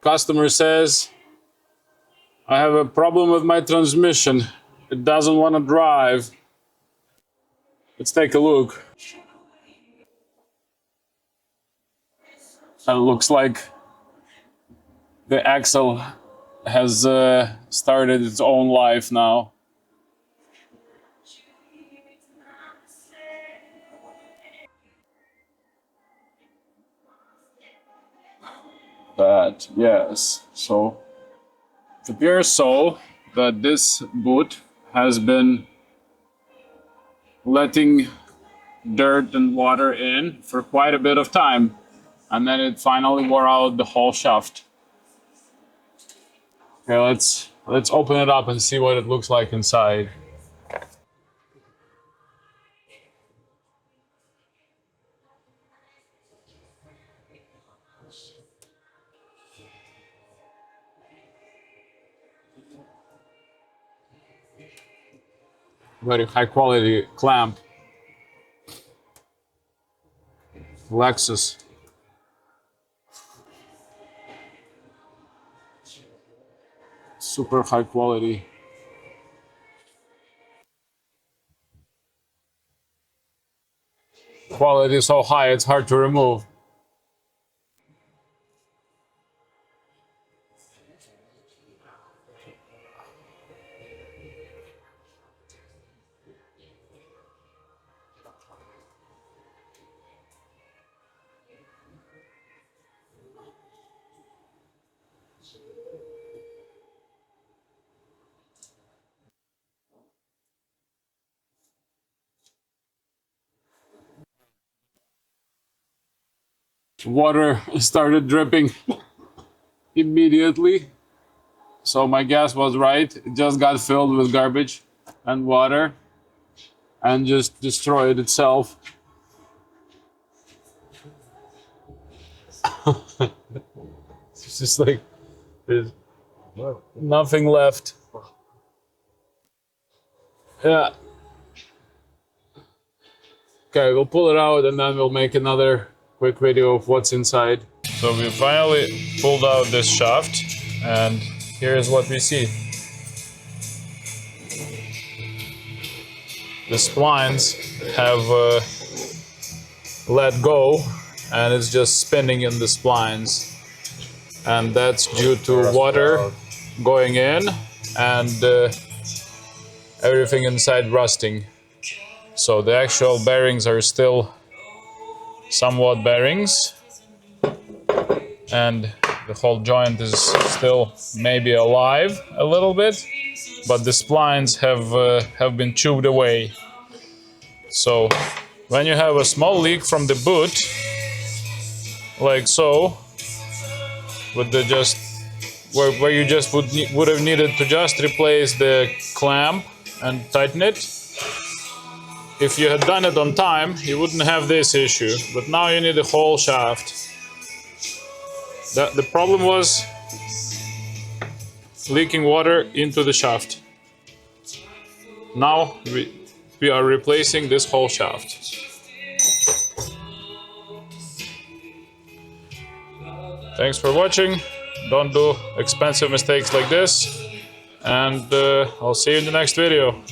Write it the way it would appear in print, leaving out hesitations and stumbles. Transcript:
Customer says, I have a problem with my transmission. It doesn't want to drive. Let's take a look. It looks like the axle has started its own life now. But yes, so it appears so that this boot has been letting dirt and water in for quite a bit of time, and then it finally wore out the whole shaft. Okay, let's open it up and see what it looks like inside. Very high quality clamp. Lexus. Super high quality. Quality is so high it's hard to remove. Water started dripping immediately. So my guess was right. It just got filled with garbage and water and just destroyed itself. It's just like there's nothing left. Yeah. Okay, we'll pull it out and then we'll make another quick video of what's inside. So we finally pulled out this shaft and here's what we see. The splines have let go and it's just spinning in the splines. And that's due to water going in and everything inside rusting. So the actual bearings are still somewhat bearings, and the whole joint is still maybe alive a little bit, but the splines have been chewed away. So when you have a small leak from the boot, like so, with the just where you just would have needed to just replace the clamp and tighten it. If you had done it on time, you wouldn't have this issue, but now you need the whole shaft. The problem was leaking water into the shaft. Now we are replacing this whole shaft. Thanks for watching. Don't do expensive mistakes like this, and I'll see you in the next video.